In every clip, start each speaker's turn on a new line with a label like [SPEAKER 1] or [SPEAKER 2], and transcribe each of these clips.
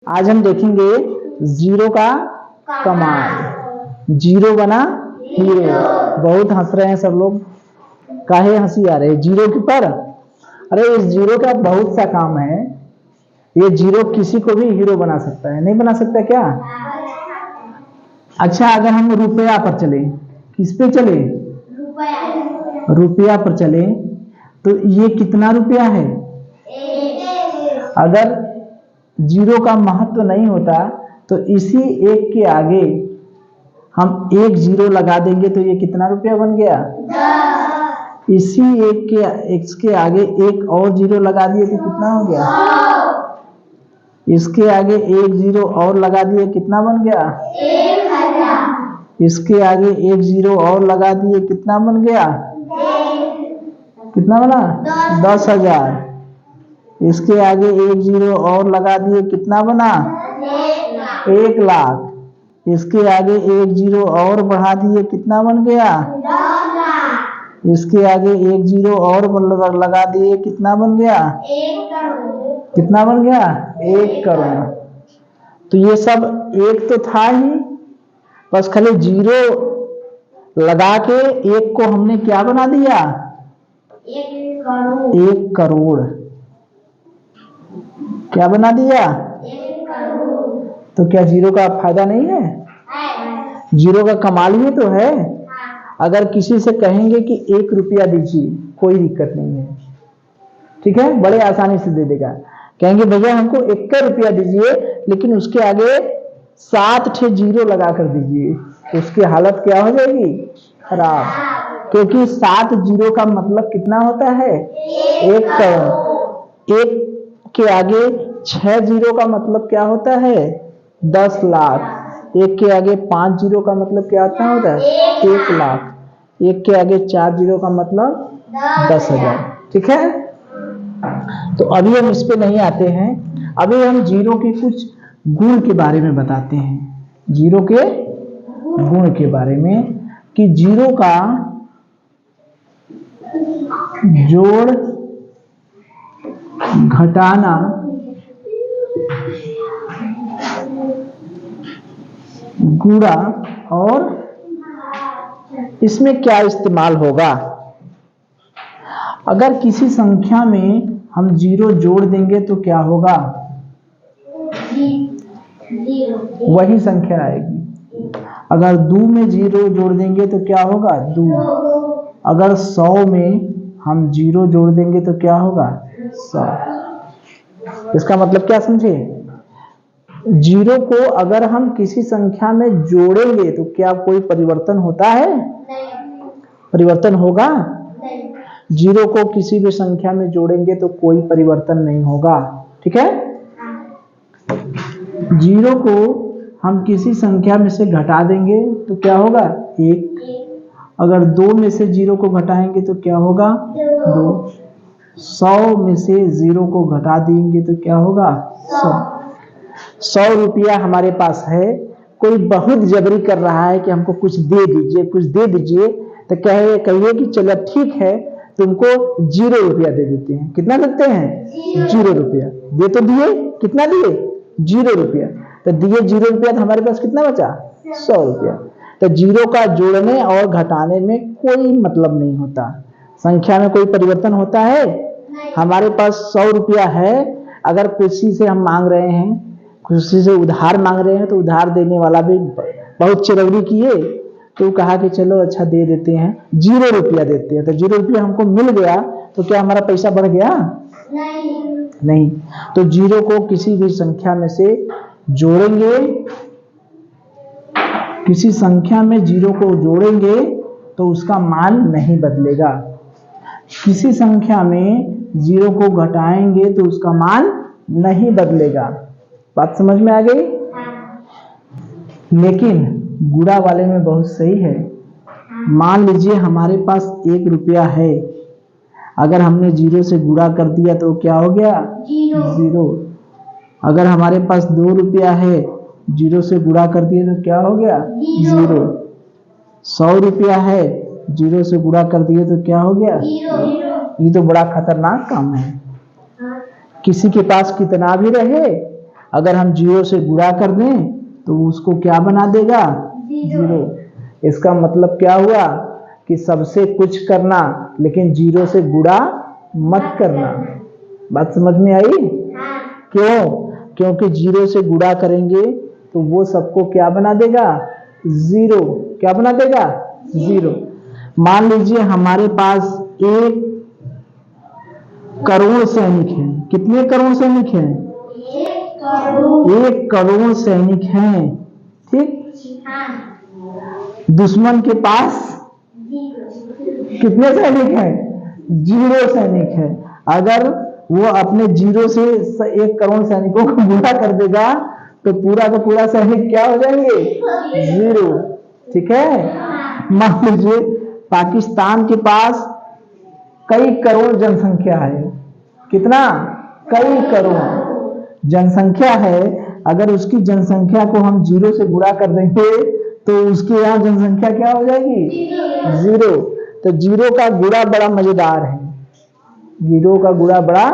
[SPEAKER 1] आज हम देखेंगे जीरो का कमाल। जीरो बना हीरो। बहुत हंस रहे हैं सब लोग, काहे हंसी आ रही है जीरो के पर? अरे इस जीरो का बहुत सा काम है। ये जीरो किसी को भी हीरो बना सकता है, नहीं बना सकता क्या? अच्छा, अगर हम रुपया पर चले, किस पे चले? रुपया पर चले तो ये कितना रुपया है? अगर जीरो का महत्व नहीं होता तो इसी एक के आगे हम एक जीरो लगा देंगे तो ये कितना रुपया बन गया? 10। इसी एक के एक्स के आगे एक और जीरो लगा दिए तो कितना हो गया? 100। इसके आगे एक जीरो और लगा दिए कितना बन गया? 1000। इसके आगे एक जीरो और लगा दिए कितना बन गया? कितना बना? 10,000। इसके आगे एक जीरो और लगा दिए कितना बना? 1,00,000। इसके आगे एक जीरो और बढ़ा दिए कितना बन गया? 10,00,000। इसके आगे एक जीरो और लगा दिए कितना बन गया? 1 करोड़। कितना बन गया? 1 करोड़। तो ये सब एक तो था ही, बस खाली जीरो लगा के एक को हमने क्या बना दिया? 1 करोड़। 1 करोड़ क्या बना दिया? 1 करोड़। तो क्या जीरो का फायदा नहीं है? जीरो का कमाल ही तो है। अगर किसी से कहेंगे कि 1 रुपया दीजिए, कोई दिक्कत नहीं है, ठीक है, बड़े आसानी से दे देगा। कहेंगे भैया हमको 1 रुपया दीजिए, लेकिन उसके आगे 7 ठे जीरो लगा कर दीजिए, तो उसकी हालत क्या हो जाएगी? खराब। क्योंकि 7 जीरो का मतलब कितना होता है? 1 करोड़। 1 के आगे 6 जीरो का मतलब क्या होता है? 10 लाख। 1 के आगे 5 जीरो का मतलब क्या होता है? 1 लाख। 1 के आगे 4 जीरो का मतलब 10,000। ठीक है, तो अभी हम इस पे नहीं आते हैं। अभी हम जीरो के कुछ गुण के बारे में बताते हैं। जीरो के गुण के बारे में कि जीरो का जोड़, घटाना, गुणा और इसमें क्या इस्तेमाल होगा। अगर किसी संख्या में हम जीरो जोड़ देंगे तो क्या होगा? वही संख्या आएगी। अगर 2 में जीरो जोड़ देंगे तो क्या होगा? 2। अगर 100 में हम जीरो जोड़ देंगे तो क्या होगा? 100। इसका मतलब क्या समझे? जीरो को अगर हम किसी संख्या में जोड़ेंगे तो क्या कोई परिवर्तन होता है? परिवर्तन होगा? जीरो को किसी भी संख्या में जोड़ेंगे तो कोई परिवर्तन नहीं होगा। ठीक है, जीरो को हम किसी संख्या में से घटा देंगे तो क्या होगा? 1। अगर 2 में से जीरो को घटाएंगे तो क्या होगा? 2। 100 में से जीरो को घटा देंगे तो क्या होगा? 100। 100 रुपया हमारे पास है, कोई बहुत जबरी कर रहा है कि हमको कुछ दे दीजिए, कुछ दे दीजिए, तो कहिए कि चलो ठीक है, तुमको 0 रुपया दे देते हैं। कितना देते हैं? 0 रुपया। दे तो दिए, कितना दिए? 0 रुपया। तो दिए 0 रुपया, तो हमारे पास कितना बचा? 100 रुपया। तो जीरो का जोड़ने और घटाने में कोई मतलब नहीं होता। संख्या में कोई परिवर्तन होता है? हमारे पास 100 रुपया है, अगर किसी से हम मांग रहे हैं, किसी से उधार मांग रहे हैं, तो उधार देने वाला भी बहुत चिरौरी किए, तो कहा कि चलो अच्छा दे देते हैं, 0 रुपया देते हैं। तो 0 रुपया हमको मिल गया तो क्या हमारा पैसा बढ़ गया? नहीं। तो जीरो को किसी भी संख्या में से जोड़ेंगे, किसी संख्या में जीरो को जोड़ेंगे तो उसका मान नहीं बदलेगा। किसी संख्या में जीरो को घटाएंगे तो उसका मान नहीं बदलेगा। बात समझ में आ गई? लेकिन गुणा वाले में बहुत सही है। मान लीजिए हमारे पास 1 रुपया है, अगर हमने 0 से गुणा कर दिया तो क्या हो गया? 0। अगर हमारे पास 2 रुपया है, 0 से गुणा कर दिए तो क्या हो गया? 0। 100 रुपया है, 0 से गुणा कर दिए तो क्या हो गया? 0। ये तो बड़ा खतरनाक काम है। किसी के पास कितना भी रहे, अगर हम 0 से गुणा कर दें तो उसको क्या बना देगा? 0। इसका मतलब क्या हुआ कि सबसे कुछ करना लेकिन 0 से गुणा मत करना। बात समझ में आई? क्यों? क्योंकि 0 से गुणा करेंगे तो वो सबको क्या बना देगा? 0। क्या बना देगा? 0। मान लीजिए हमारे पास 1 करोड़ सैनिक हैं। कितने करोड़ सैनिक हैं? 1 करोड़ सैनिक हैं, ठीक। दुश्मन के पास कितने सैनिक हैं? 0 सैनिक है। अगर वो अपने 0 से 1 करोड़ सैनिकों को गुणा कर देगा तो पूरा का पूरा सैनिक क्या हो जाएंगे? 0, ठीक है। मान लीजिए पाकिस्तान के पास कई करोड़ जनसंख्या है। कितना? कई करोड़ जनसंख्या है। अगर उसकी जनसंख्या को हम 0 से गुणा कर देंगे तो उसके यहाँ जनसंख्या क्या हो जाएगी? 0। तो 0 का गुणा बड़ा मजेदार है। 0 का गुणा बड़ा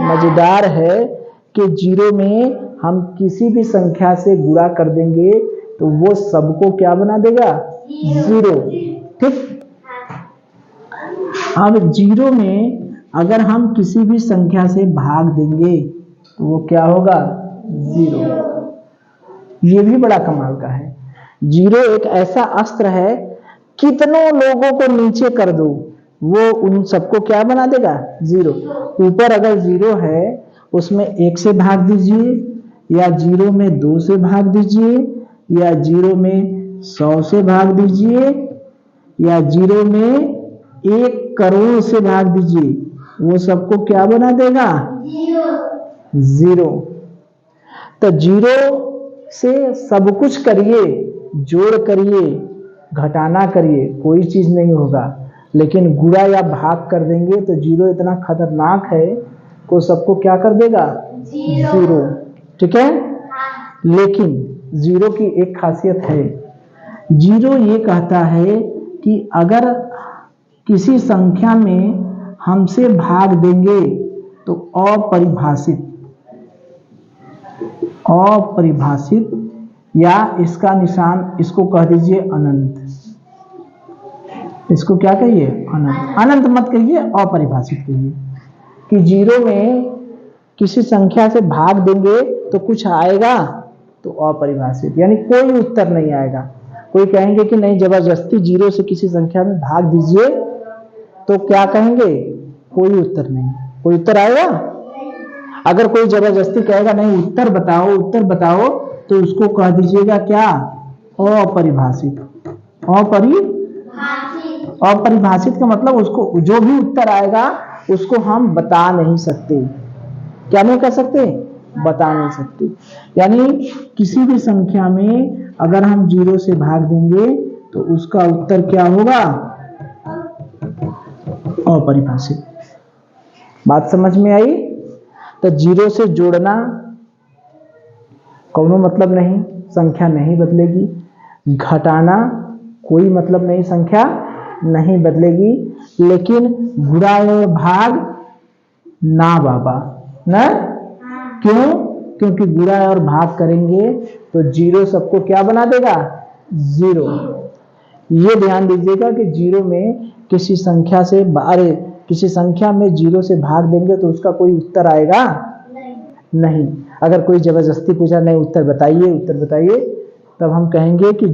[SPEAKER 1] मजेदार है कि 0 में हम किसी भी संख्या से गुणा कर देंगे तो वो सबको क्या बना देगा? 0, ठीक। अब 0 में अगर हम किसी भी संख्या से भाग देंगे तो वो क्या होगा? 0। ये भी बड़ा कमाल का है। 0 एक ऐसा अस्त्र है, कितनों लोगों को नीचे कर दो वो उन सबको क्या बना देगा? 0। ऊपर अगर 0 है उसमें 1 से भाग दीजिए, या 0 में 2 से भाग दीजिए, या 0 में 100 से भाग दीजिए, या 0 में 1 करोड़ से भाग दीजिए, वो सबको क्या बना देगा? 0। तो 0 से सब कुछ करिए, जोड़ करिए, घटाना करिए, कोई चीज नहीं होगा। लेकिन गुणा या भाग कर देंगे तो 0 इतना खतरनाक है को सबको क्या कर देगा? 0, ठीक है। लेकिन 0 की एक खासियत है। 0 ये कहता है कि अगर किसी संख्या में हमसे भाग देंगे तो अपरिभाषित या इसका निशान इसको कह दीजिए अनंत। इसको क्या कहिए? अनंत। अनंत मत कहिए, अपरिभाषित कहिए कि 0 में किसी संख्या से भाग देंगे तो कुछ आएगा तो अपरिभाषित, यानी कोई उत्तर नहीं आएगा। कोई कहेंगे कि नहीं जबरदस्ती 0 से किसी संख्या में भाग दीजिए तो क्या कहेंगे? कोई उत्तर नहीं। कोई उत्तर आएगा? अगर कोई जबरदस्ती कहेगा नहीं उत्तर बताओ उत्तर बताओ तो उसको कह दीजिएगा क्या? अपरिभाषित। अपरिभाषित का मतलब उसको जो भी उत्तर आएगा उसको हम बता नहीं सकते। क्या नहीं कर सकते? बता नहीं सकते। यानी किसी भी संख्या में अगर हम 0 से भाग देंगे तो उसका उत्तर क्या होगा? अपरिभाषित। बात समझ में आई? तो 0 से जोड़ना कोनो मतलब नहीं, संख्या नहीं बदलेगी। घटाना कोई मतलब नहीं, संख्या नहीं बदलेगी। लेकिन गुणा और भाग ना बाबा, ना। क्यों? क्योंकि गुणा और भाग करेंगे तो 0 सबको क्या बना देगा? 0। ये ध्यान दीजिएगा कि 0 में किसी संख्या से किसी संख्या में 0 से भाग देंगे तो उसका कोई उत्तर आएगा? नहीं। अगर कोई जबरदस्ती पूछा नहीं उत्तर बताइए, तब हम कहेंगे कि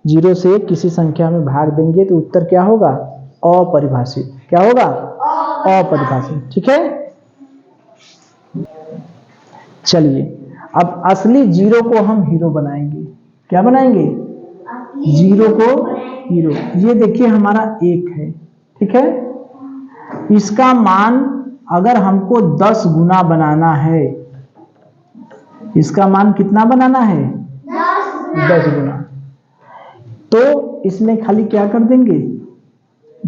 [SPEAKER 1] 0 से किसी संख्या में भाग देंगे तो उत्तर क्या होगा? अपरिभाषित। क्या होगा? अपरिभाषित, ठीक है। चलिए अब असली 0 को हम हीरो बनाएंगे। क्या बनाएंगे? 0 को हीरो। ये देखिए हमारा 1 है, ठीक है। इसका मान अगर हमको 10 गुना बनाना है, इसका मान कितना बनाना है? 10 गुना। तो इसमें खाली क्या कर देंगे?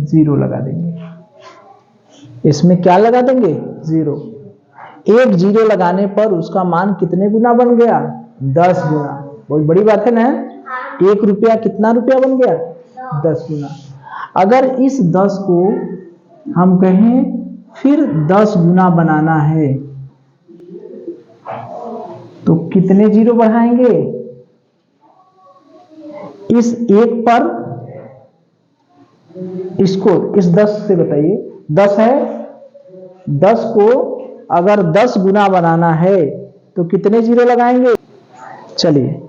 [SPEAKER 1] 0 लगा देंगे। इसमें क्या लगा देंगे? 0। एक 0 लगाने पर उसका मान कितने गुना बन गया? 10 गुना। बहुत बड़ी बात है ना। 1 रुपया कितना रुपया बन गया? 10 गुना। अगर इस 10 को हम कहें फिर 10 गुना बनाना है, तो कितने जीरो बढ़ाएंगे? इस एक पर इसको इस 10 से बताइए, 10 है, 10 को अगर 10 गुना बनाना है तो कितने जीरो लगाएंगे? चलिए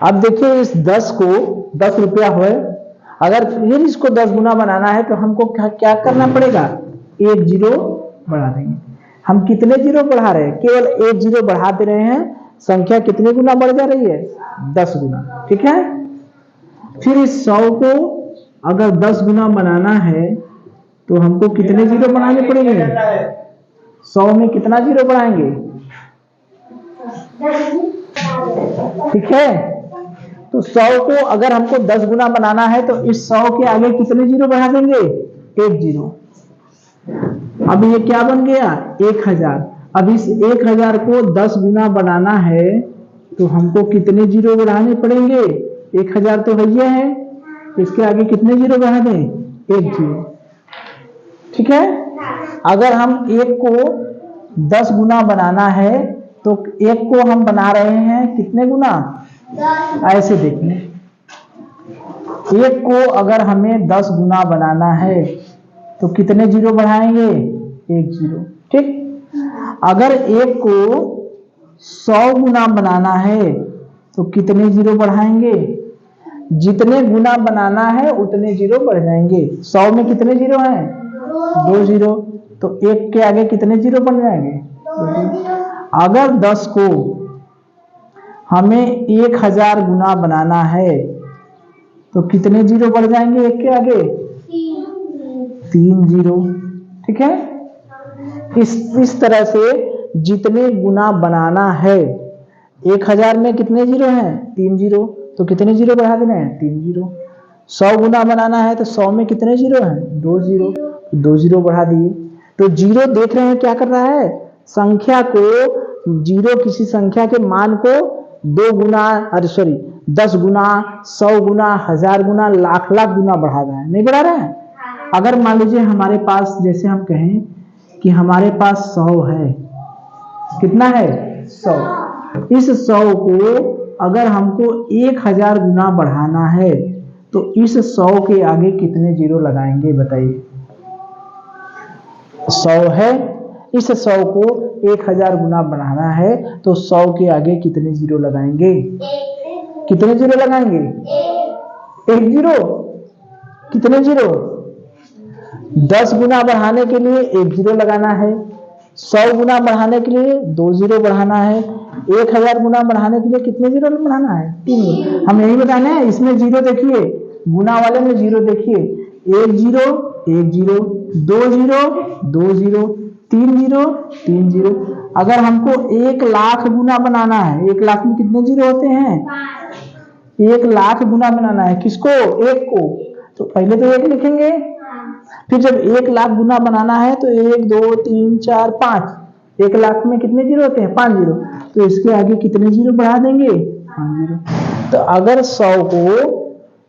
[SPEAKER 1] अब देखिए, इस 10 को 10 रुपया हुए, अगर फिर इसको 10 गुना बनाना है तो हमको क्या करना पड़ेगा? एक जीरो बढ़ा देंगे। हम कितने जीरो बढ़ा रहे हैं? केवल एक जीरो बढ़ा दे रहे हैं, संख्या कितने गुना बढ़ जा रही है? 10 गुना। ठीक है, फिर इस 100 को अगर 10 गुना बनाना है तो हमको कितने जीरो बढ़ाने पड़ेंगे? 100 में कितना जीरो बढ़ाएंगे? ठीक है, तो 100 को अगर हमको 10 गुना बनाना है तो इस 100 के आगे कितने जीरो बढ़ा देंगे? एक जीरो। अब ये क्या बन गया? 1000। अब इस 1000 को 10 गुना बनाना है तो हमको कितने जीरो बढ़ाने पड़ेंगे? 1000 तो भैया है, इसके आगे कितने जीरो बढ़ा दें? एक जीरो। ठीक है, अगर हम एक को 10 गुना बनाना है तो एक को हम बना रहे हैं कितने गुना? ऐसे देखिए, एक को अगर हमें 10 गुना बनाना है तो कितने जीरो बढ़ाएंगे? एक जीरो। ठीक, अगर एक को 100 गुना बनाना है तो कितने जीरो बढ़ाएंगे? जितने गुना बनाना है उतने जीरो बढ़ जाएंगे। 100 में कितने जीरो हैं? 2 जीरो। तो एक के आगे कितने जीरो बन जाएंगे? 2। अगर 10 को हमें 1000 गुना बनाना है तो कितने जीरो बढ़ जाएंगे एक के आगे? 3 जीरो। ठीक है, इस तरह से जितने गुना बनाना है, 1000 में कितने जीरो हैं? 3 जीरो। तो कितने जीरो बढ़ा देना है? 3 जीरो। 100 गुना बनाना है तो 100 में कितने जीरो हैं? 2 जीरो। 2 जीरो बढ़ा दिए। तो जीरो देख रहे हैं क्या कर रहा है? संख्या को, जीरो किसी संख्या के मान को 2 गुना, 10 गुना, 100 गुना, 1000 गुना, लाख लाख गुना बढ़ा रहा है, नहीं बढ़ा रहा है? अगर मान लीजिए हमारे पास, जैसे हम कहें कि हमारे पास 100 है, कितना है? 100। इस 100 को अगर हमको 1000 गुना बढ़ाना है तो इस 100 के आगे कितने जीरो लगाएंगे बताइए? 100 है, इस 100 को 1000 गुना बढ़ाना है तो 100 के आगे कितने जीरो लगाएंगे? कितने जीरो लगाएंगे? एक जीरो। कितने जीरो? 10 गुना बढ़ाने के लिए 1 जीरो लगाना है, 100 गुना बढ़ाने के लिए 2 जीरो बढ़ाना है, 1000 गुना बढ़ाने के लिए कितने जीरो बढ़ाना है? 3 जीरो। हम यही बताना है। इसमें जीरो देखिए, गुना वाले में जीरो देखिए, 1 zero, 1 zero, 2 zero, 2 zero, 3 zero, 3 zero. अगर हमको 1 लाख गुना बनाना है, 1 लाख में कितने जीरो होते हैं? 1 लाख गुना बनाना है, किसको? एक को। तो पहले तो 1 लिखेंगे, फिर जब 1 लाख गुना बनाना है तो 1 2 3 4 5, 1 लाख में कितने जीरो होते हैं? 5 जीरो। तो इसके आगे कितने जीरो बढ़ा देंगे? 5 जीरो। तो अगर 100 को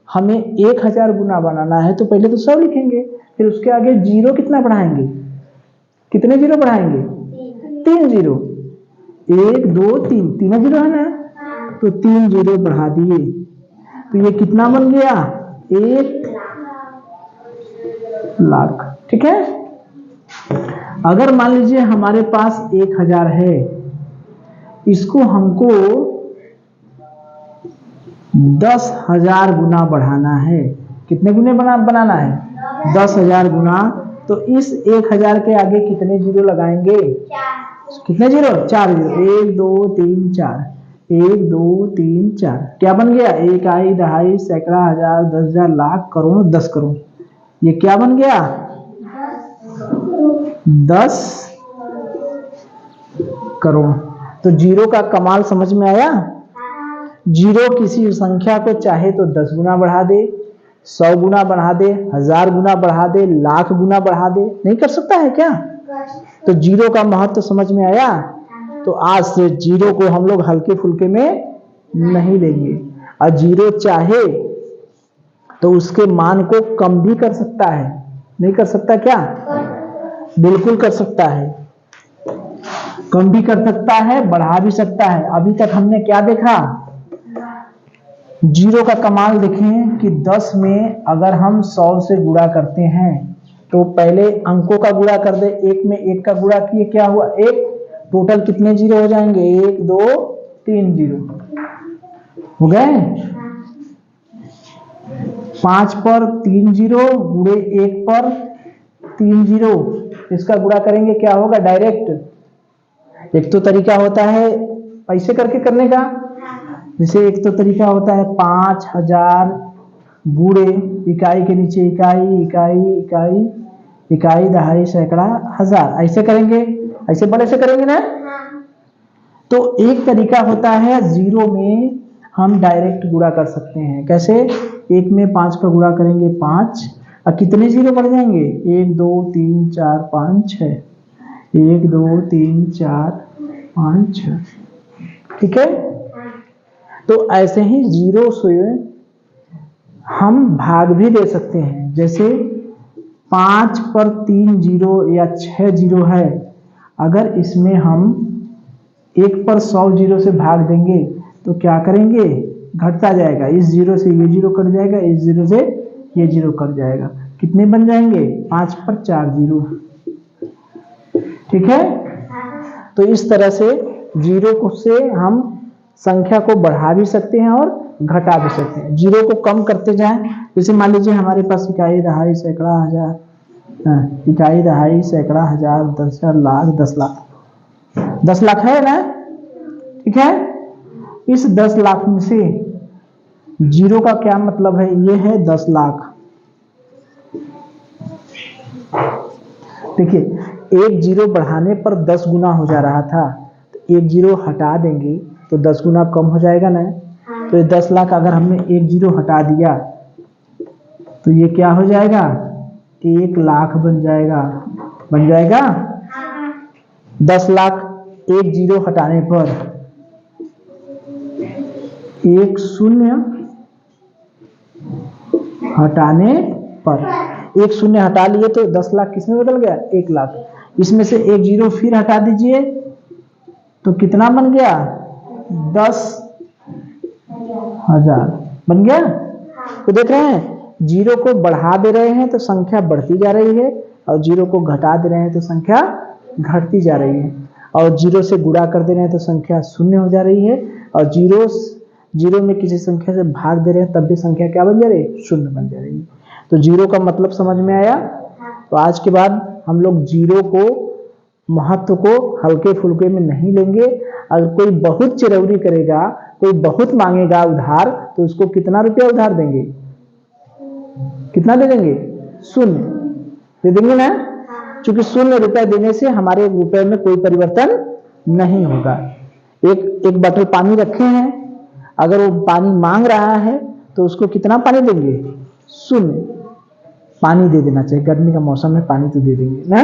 [SPEAKER 1] हमें 1000 गुना बनाना है तो पहले तो 100 लिखेंगे, फिर उसके आगे जीरो कितना बढ़ाएंगे? कितने जीरो बढ़ाएंगे? 3 जीरो। 1 2 3, 3 जीरो है ना, तो 3 जीरो बढ़ा दिए। तो ये कितना बन गया? 1 लाख। ठीक है, अगर मान लीजिए हमारे पास 1000 है, इसको हमको 10,000 गुना बढ़ाना है। कितने गुने बनाना है? 10,000 गुना। तो इस 1000 के आगे कितने जीरो लगाएंगे? कितने जीरो? 4 जीरो। 1 2 3 4, 1 2 3 4। क्या बन गया? इकाई, दहाई, सैकड़ा, हजार, 10,000, लाख, करोड़, 10 करोड़। ये क्या बन गया? 10 करोड़। तो जीरो का कमाल समझ में आया? जीरो किसी संख्या को चाहे तो 10 गुना बढ़ा दे, 100 गुना बढ़ा दे, 1000 गुना बढ़ा दे, लाख गुना बढ़ा दे, नहीं कर सकता है क्या? तो जीरो का महत्व समझ में आया? तो आज से जीरो को हम लोग हल्के फुल्के में नहीं लेंगे, और जीरो चाहे तो उसके मान को कम भी कर सकता है, नहीं कर सकता क्या? बिल्कुल कर सकता है, कम भी कर सकता है, बढ़ा भी सकता है। अभी तक हमने क्या देखा, जीरो का कमाल देखें कि 10 में अगर हम 100 से गुणा करते हैं तो पहले अंकों का गुणा कर दे। 1 में 1 का गुणा किए क्या हुआ 1, टोटल कितने जीरो हो जाएंगे 1 2 3 जीरो हो गए। 5 पर 3 जीरो गुणे 1 पर 3 जीरो, इसका गुणा करेंगे क्या होगा डायरेक्ट। एक तो तरीका होता है ऐसे करके करने का, जैसे एक तो तरीका होता है 5000 गुणे इकाई के नीचे इकाई इकाई इकाई इकाई दहाई सैकड़ा हजार, ऐसे करेंगे, ऐसे बड़े से करेंगे ना। तो एक तरीका होता है जीरो में हम डायरेक्ट गुणा कर सकते हैं। कैसे, 1 में 5 का गुणा करेंगे 5, और कितने जीरो बढ़ जाएंगे 1 2 3 4 5 6, 1 2 3 4 5 6, ठीक है। तो ऐसे ही जीरो से हम भाग भी दे सकते हैं। जैसे 5 पर 3 जीरो या 6 जीरो है, अगर इसमें हम 1 पर 100 जीरो से भाग देंगे तो क्या करेंगे, घटता जाएगा। इस जीरो से ये जीरो कट जाएगा, इस जीरो से ये जीरो कट जाएगा, कितने बन जाएंगे 5 पर 4 जीरो, ठीक है। तो इस तरह से जीरो को से हम संख्या को बढ़ा भी सकते हैं और घटा भी सकते हैं। जीरो को कम करते जाएं, जैसे मान लीजिए हमारे पास इकाई दहाई सैकड़ा हजार, इकाई दहाई सैकड़ा हजार 10,000 लाख 10 लाख, 10 लाख है ना, ठीक है। इस 10 लाख में से जीरो का क्या मतलब है, ये है 10 लाख। देखिए एक जीरो बढ़ाने पर 10 गुना हो जा रहा था, तो एक जीरो हटा देंगे तो 10 गुना कम हो जाएगा ना। तो ये 10 लाख अगर हमने एक जीरो हटा दिया तो ये क्या हो जाएगा 1 लाख बन जाएगा, बन जाएगा 10 लाख एक जीरो हटाने पर, एक शून्य हटाने पर, एक शून्य हटा लिए तो 10 लाख किसमें बदल गया 1 लाख। इसमें से एक जीरो फिर हटा दीजिए तो कितना बन गया 10,000 बन गया। तो देख रहे हैं जीरो को बढ़ा दे रहे हैं तो संख्या बढ़ती जा रही है, और जीरो को घटा दे रहे हैं तो संख्या घटती जा रही है, और जीरो से गुणा कर दे रहे हैं तो संख्या शून्य हो जा रही है, और जीरो में किसी संख्या से भाग दे रहे हैं तब भी संख्या क्या बन जा रही है, शून्य बन जा रही है। तो जीरो का मतलब समझ में आया। तो आज के बाद हम लोग जीरो को महत्व को हल्के फुल्के में नहीं लेंगे। अगर कोई बहुत चिरौरी करेगा, कोई बहुत मांगेगा उधार, तो उसको कितना रुपया उधार देंगे, कितना दे देंगे, शून्य दे देंगे ना। क्योंकि शून्य रुपया देने से हमारे रुपए में कोई परिवर्तन नहीं होगा। एक बोतल पानी रखे हैं, अगर वो पानी मांग रहा है तो उसको कितना पानी देंगे, शून्य पानी दे देना चाहिए। गर्मी का मौसम में पानी तो दे देंगे ना।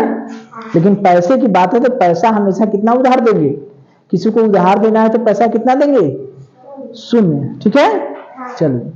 [SPEAKER 1] लेकिन पैसे की बात है तो पैसा हमेशा कितना उधार देंगे, किसी को उधार देना है तो पैसा कितना देंगे, शून्य, ठीक है। चलिए।